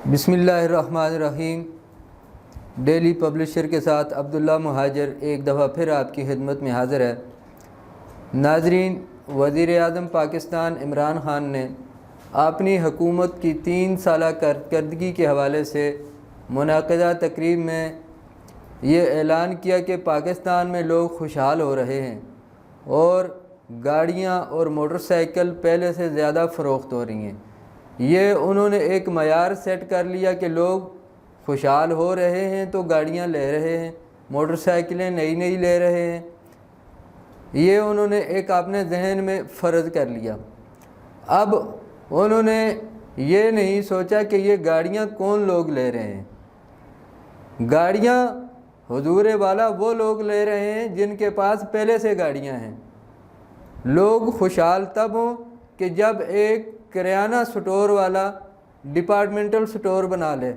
بسم اللہ الرحمن الرحیم۔ ڈیلی پبلشر کے ساتھ عبداللہ مہاجر ایک دفعہ پھر آپ کی خدمت میں حاضر ہے۔ ناظرین، وزیر اعظم پاکستان عمران خان نے اپنی حکومت کی 3 سالہ کارکردگی کے حوالے سے منعقدہ تقریب میں یہ اعلان کیا کہ پاکستان میں لوگ خوشحال ہو رہے ہیں اور گاڑیاں اور موٹر سائیکل پہلے سے زیادہ فروخت ہو رہی ہیں۔ یہ انہوں نے ایک معیار سیٹ کر لیا کہ لوگ خوشحال ہو رہے ہیں تو گاڑیاں لے رہے ہیں، موٹر سائیکلیں نئی لے رہے ہیں۔ یہ انہوں نے ایک اپنے ذہن میں فرض کر لیا۔ اب انہوں نے یہ نہیں سوچا کہ یہ گاڑیاں کون لوگ لے رہے ہیں۔ گاڑیاں حضور والا وہ لوگ لے رہے ہیں جن کے پاس پہلے سے گاڑیاں ہیں۔ لوگ خوشحال تب ہوں کہ جب ایک کریانہ سٹور والا ڈپارٹمنٹل سٹور بنا لے،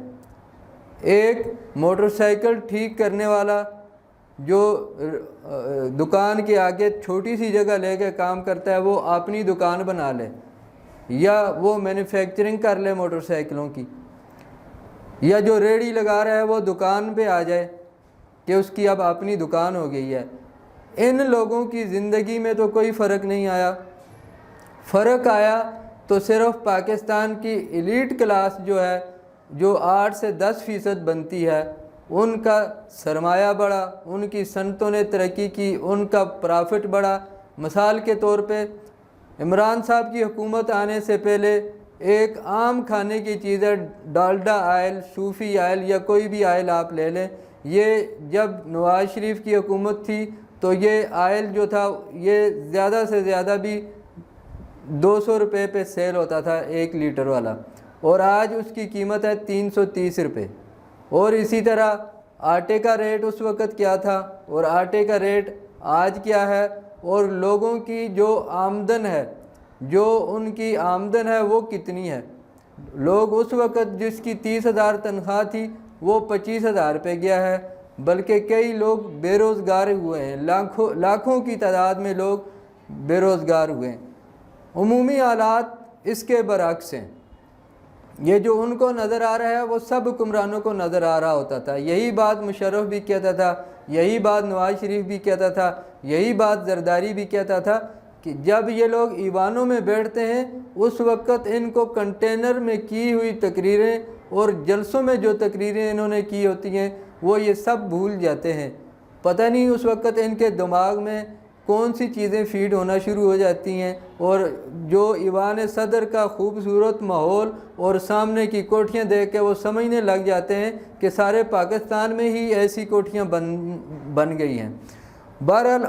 ایک موٹر سائیکل ٹھیک کرنے والا جو دکان کے آگے چھوٹی سی جگہ لے کے کام کرتا ہے وہ اپنی دکان بنا لے، یا وہ مینوفیکچرنگ کر لے موٹر سائیکلوں کی، یا جو ریڑھی لگا رہا ہے وہ دکان پہ آ جائے کہ اس کی اب اپنی دکان ہو گئی ہے۔ ان لوگوں کی زندگی میں تو کوئی فرق نہیں آیا۔ فرق آیا تو صرف پاکستان کی ایلیٹ کلاس جو ہے، جو 8 سے 10% بنتی ہے، ان کا سرمایہ بڑھا، ان کی صنعتوں نے ترقی کی، ان کا پرافٹ بڑھا۔ مثال کے طور پہ عمران صاحب کی حکومت آنے سے پہلے ایک عام کھانے کی چیز ہے ڈالڈا آئل، صوفی آئل یا کوئی بھی آئل آپ لے لیں، یہ جب نواز شریف کی حکومت تھی تو یہ آئل جو تھا یہ زیادہ سے زیادہ بھی 200 روپے پہ سیل ہوتا تھا 1 لیٹر والا، اور آج اس کی قیمت ہے 330 روپے۔ اور اسی طرح آٹے کا ریٹ اس وقت کیا تھا اور آٹے کا ریٹ آج کیا ہے، اور لوگوں کی جو آمدن ہے، جو ان کی آمدن ہے وہ کتنی ہے۔ لوگ اس وقت جس کی 30,000 تنخواہ تھی وہ 25,000 پہ گیا ہے، بلکہ کئی لوگ بے روزگار ہوئے ہیں، لاکھوں کی تعداد میں لوگ بے روزگار ہوئے ہیں۔ عمومی حالات اس کے برعکس ہیں۔ یہ جو ان کو نظر آ رہا ہے وہ سب حکمرانوں کو نظر آ رہا ہوتا تھا۔ یہی بات مشرف بھی کہتا تھا، یہی بات نواز شریف بھی کہتا تھا، یہی بات زرداری بھی کہتا تھا کہ جب یہ لوگ ایوانوں میں بیٹھتے ہیں اس وقت ان کو کنٹینر میں کی ہوئی تقریریں اور جلسوں میں جو تقریریں انہوں نے کی ہوتی ہیں وہ یہ سب بھول جاتے ہیں۔ پتہ نہیں اس وقت ان کے دماغ میں کون سی چیزیں فیڈ ہونا شروع ہو جاتی ہیں، اور جو ایوان صدر کا خوبصورت ماحول اور سامنے کی کوٹھیاں دیکھ کے وہ سمجھنے لگ جاتے ہیں کہ سارے پاکستان میں ہی ایسی کوٹھیاں بن گئی ہیں۔ بہرحال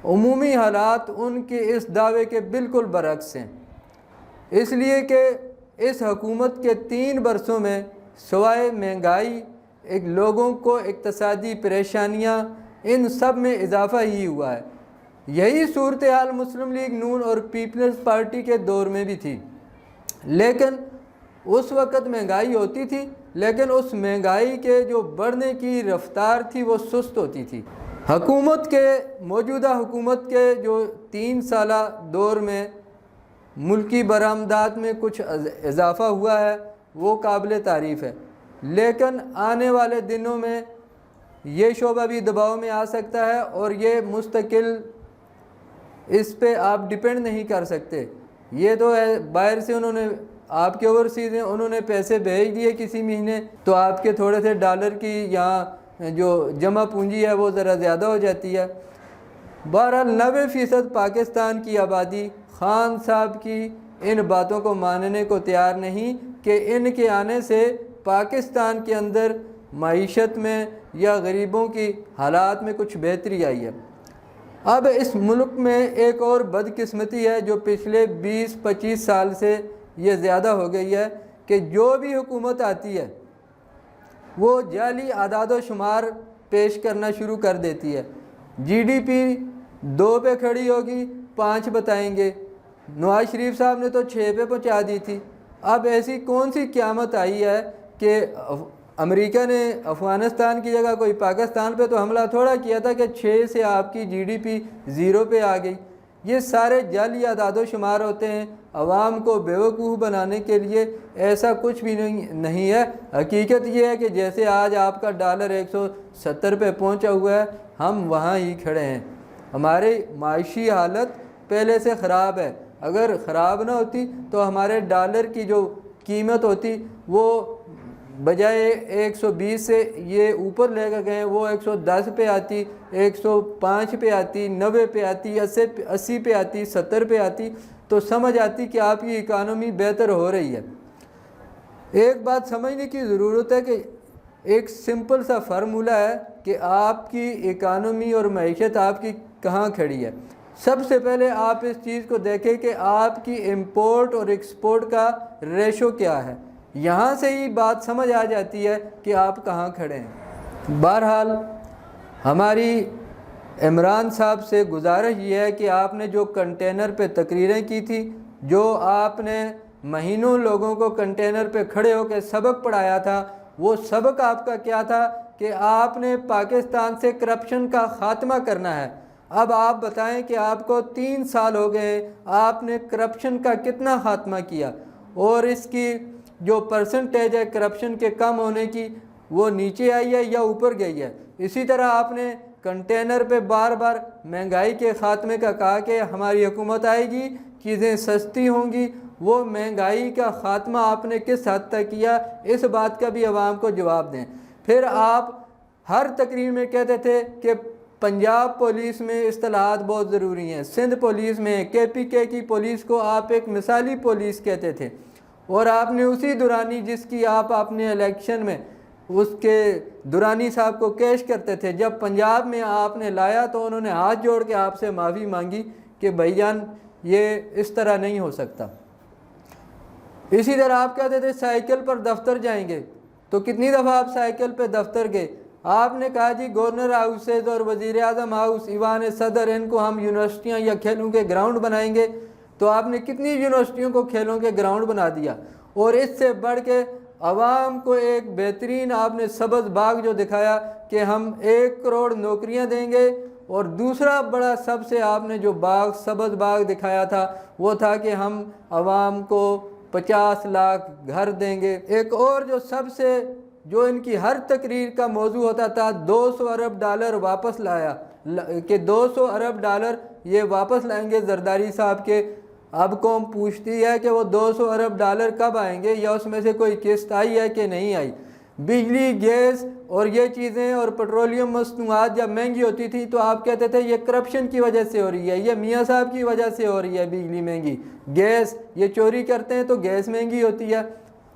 عمومی حالات ان کے اس دعوے کے بالکل برعکس ہیں، اس لیے کہ اس حکومت کے 3 برسوں میں سوائے مہنگائی، ایک لوگوں کو اقتصادی پریشانیاں، ان سب میں اضافہ ہی ہوا ہے۔ یہی صورتحال مسلم لیگ نون اور پیپلز پارٹی کے دور میں بھی تھی، لیکن اس وقت مہنگائی ہوتی تھی، لیکن اس مہنگائی کے جو بڑھنے کی رفتار تھی وہ سست ہوتی تھی۔ موجودہ حکومت کے جو 3 سالہ دور میں ملکی برآمدات میں کچھ اضافہ ہوا ہے وہ قابل تعریف ہے، لیکن آنے والے دنوں میں یہ شعبہ بھی دباؤ میں آ سکتا ہے، اور یہ مستقل اس پہ آپ ڈیپینڈ نہیں کر سکتے۔ یہ تو ہے باہر سے انہوں نے آپ کے اوورسیز ہیں، انہوں نے پیسے بھیج دیے کسی مہینے تو آپ کے تھوڑے سے ڈالر کی یہاں جو جمع پونجی ہے وہ ذرا زیادہ ہو جاتی ہے۔ بہرحال 90% پاکستان کی آبادی خان صاحب کی ان باتوں کو ماننے کو تیار نہیں کہ ان کے آنے سے پاکستان کے اندر معیشت میں یا غریبوں کی حالات میں کچھ بہتری آئی ہے۔ اب اس ملک میں ایک اور بدقسمتی ہے جو پچھلے 20-25 سال سے یہ زیادہ ہو گئی ہے کہ جو بھی حکومت آتی ہے وہ جعلی اعداد و شمار پیش کرنا شروع کر دیتی ہے۔ جی ڈی پی 2 پہ کھڑی ہوگی، 5 بتائیں گے۔ نواز شریف صاحب نے تو 6 پہ پہنچا دی تھی۔ اب ایسی کون سی قیامت آئی ہے کہ امریکہ نے افغانستان کی جگہ کوئی پاکستان پہ تو حملہ تھوڑا کیا تھا کہ 6 سے آپ کی جی ڈی پی 0 پہ آ گئی۔ یہ سارے جعلی اعداد و شمار ہوتے ہیں عوام کو بیوقوف بنانے کے لیے، ایسا کچھ بھی نہیں ہے۔ حقیقت یہ ہے کہ جیسے آج آپ کا ڈالر 170 پہ پہنچا ہوا ہے، ہم وہاں ہی کھڑے ہیں۔ ہماری معاشی حالت پہلے سے خراب ہے، اگر خراب نہ ہوتی تو ہمارے ڈالر کی جو قیمت ہوتی وہ بجائے 120 سے یہ اوپر لے کر گئے، وہ 110 پہ آتی، 105 پہ آتی، 90 پہ آتی، 80 پہ آتی، 70 پہ آتی، تو سمجھ آتی کہ آپ کی اکانومی بہتر ہو رہی ہے۔ ایک بات سمجھنے کی ضرورت ہے کہ ایک سمپل سا فارمولہ ہے کہ آپ کی اکانومی اور معیشت آپ کی کہاں کھڑی ہے۔ سب سے پہلے آپ اس چیز کو دیکھیں کہ آپ کی امپورٹ اور ایکسپورٹ کا ریشو کیا ہے، یہاں سے ہی بات سمجھ آ جاتی ہے کہ آپ کہاں کھڑے ہیں۔ بہرحال ہماری عمران صاحب سے گزارش یہ ہے کہ آپ نے جو کنٹینر پہ تقریریں کی تھی، جو آپ نے مہینوں لوگوں کو کنٹینر پہ کھڑے ہو کے سبق پڑھایا تھا، وہ سبق آپ کا کیا تھا کہ آپ نے پاکستان سے کرپشن کا خاتمہ کرنا ہے۔ اب آپ بتائیں کہ آپ کو 3 سال ہو گئے، آپ نے کرپشن کا کتنا خاتمہ کیا، اور اس کی جو پرسنٹیج ہے کرپشن کے کم ہونے کی وہ نیچے آئی ہے یا اوپر گئی ہے۔ اسی طرح آپ نے کنٹینر پہ بار بار مہنگائی کے خاتمے کا کہا کہ ہماری حکومت آئے گی، چیزیں سستی ہوں گی، وہ مہنگائی کا خاتمہ آپ نے کس حد تک کیا، اس بات کا بھی عوام کو جواب دیں۔ پھر آپ ہر تقریر میں کہتے تھے کہ پنجاب پولیس میں اصطلاحات بہت ضروری ہیں، سندھ پولیس میں، KPK کی پولیس کو آپ ایک مثالی پولیس کہتے تھے، اور آپ نے اسی دورانی جس کی آپ اپنے الیکشن میں اس کے دورانی صاحب کو کیش کرتے تھے، جب پنجاب میں آپ نے لایا تو انہوں نے ہاتھ جوڑ کے آپ سے معافی مانگی کہ بھائی جان یہ اس طرح نہیں ہو سکتا۔ اسی طرح آپ کہتے تھے سائیکل پر دفتر جائیں گے، تو کتنی دفعہ آپ سائیکل پہ دفتر گئے؟ آپ نے کہا جی گورنر ہاؤسز اور وزیر اعظم ہاؤس، ایوان صدر، ان کو ہم یونیورسٹیاں یا کھیلوں کے گراؤنڈ بنائیں گے، تو آپ نے کتنی یونیورسٹیوں کو کھیلوں کے گراؤنڈ بنا دیا، اور اس سے بڑھ کے عوام کو ایک بہترین آپ نے سبز باغ جو دکھایا کہ ہم 1 کروڑ نوکریاں دیں گے، اور دوسرا بڑا سب سے آپ نے جو باغ سبز باغ دکھایا تھا وہ تھا کہ ہم عوام کو 50 لاکھ گھر دیں گے۔ ایک اور جو سب سے جو ان کی ہر تقریر کا موضوع ہوتا تھا، 200 ارب ڈالر واپس لایا، کہ 200 ارب ڈالر یہ واپس لائیں گے زرداری صاحب کے۔ اب قوم پوچھتی ہے کہ وہ 200 ارب ڈالر کب آئیں گے، یا اس میں سے کوئی قسط آئی ہے کہ نہیں آئی۔ بجلی، گیس اور یہ چیزیں اور پیٹرولیم مصنوعات جب مہنگی ہوتی تھی تو آپ کہتے تھے یہ کرپشن کی وجہ سے ہو رہی ہے، یہ میاں صاحب کی وجہ سے ہو رہی ہے بجلی مہنگی، گیس یہ چوری کرتے ہیں تو گیس مہنگی ہوتی ہے،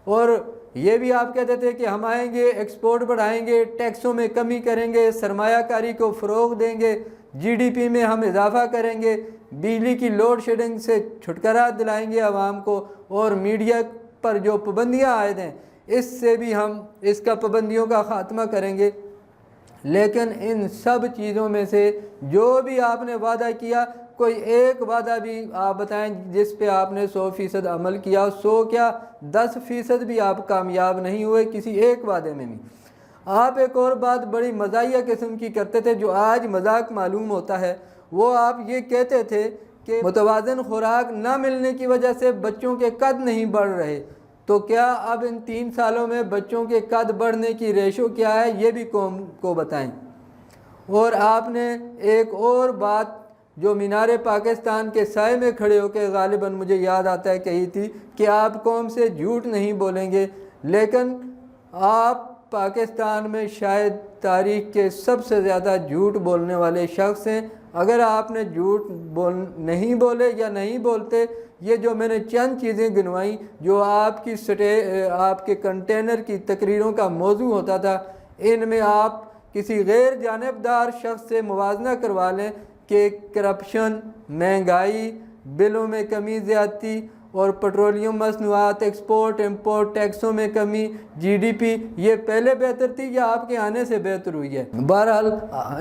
اور یہ بھی آپ کہتے تھے کہ ہم آئیں گے، ایکسپورٹ بڑھائیں گے، ٹیکسوں میں کمی کریں گے، سرمایہ کاری کو فروغ دیں گے، GDP میں ہم اضافہ کریں گے، بجلی کی لوڈ شیڈنگ سے چھٹکارا دلائیں گے عوام کو، اور میڈیا پر جو پابندیاں عائد ہیں اس سے بھی ہم اس کا پابندیوں کا خاتمہ کریں گے۔ لیکن ان سب چیزوں میں سے جو بھی آپ نے وعدہ کیا، کوئی ایک وعدہ بھی آپ بتائیں جس پہ آپ نے 100% عمل کیا، 100 کیا 10% بھی آپ کامیاب نہیں ہوئے کسی ایک وعدے میں بھی۔ آپ ایک اور بات بڑی مزاحیہ قسم کی کرتے تھے جو آج مذاق معلوم ہوتا ہے، وہ آپ یہ کہتے تھے کہ متوازن خوراک نہ ملنے کی وجہ سے بچوں کے قد نہیں بڑھ رہے، تو کیا اب ان 3 سالوں میں بچوں کے قد بڑھنے کی ریشو کیا ہے یہ بھی قوم کو بتائیں۔ اور آپ نے ایک اور بات جو مینار پاکستان کے سائے میں کھڑے ہو کے غالباً مجھے یاد آتا ہے کہی تھی کہ آپ قوم سے جھوٹ نہیں بولیں گے، لیکن آپ پاکستان میں شاید تاریخ کے سب سے زیادہ جھوٹ بولنے والے شخص ہیں۔ اگر آپ نے جھوٹ نہیں بولے یا نہیں بولتے، یہ جو میں نے چند چیزیں گنوائیں جو آپ کے کنٹینر کی تقریروں کا موضوع ہوتا تھا، ان میں آپ کسی غیر جانبدار شخص سے موازنہ کروا لیں کہ کرپشن، مہنگائی، بلوں میں کمی زیادتی اور پیٹرولیم مصنوعات، ایکسپورٹ امپورٹ، ٹیکسوں میں کمی، GDP یہ پہلے بہتر تھی یا آپ کے آنے سے بہتر ہوئی ہے؟ بہرحال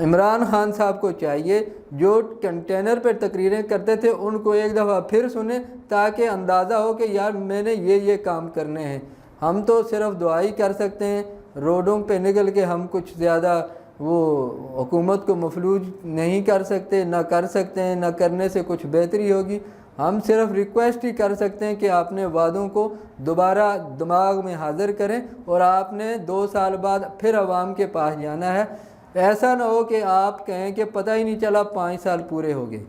عمران خان صاحب کو چاہیے جو کنٹینر پر تقریریں کرتے تھے ان کو ایک دفعہ پھر سنیں تاکہ اندازہ ہو کہ یار میں نے یہ کام کرنے ہیں۔ ہم تو صرف دعائی کر سکتے ہیں، روڈوں پہ نکل کے ہم کچھ زیادہ وہ حکومت کو مفلوج نہیں کر سکتے، نہ کر سکتے ہیں، نہ کرنے سے کچھ بہتری ہوگی۔ ہم صرف ریکویسٹ ہی کر سکتے ہیں کہ آپ نے وعدوں کو دوبارہ دماغ میں حاضر کریں، اور آپ نے 2 سال بعد پھر عوام کے پاس جانا ہے۔ ایسا نہ ہو کہ آپ کہیں کہ پتہ ہی نہیں چلا 5 سال پورے ہو گئے۔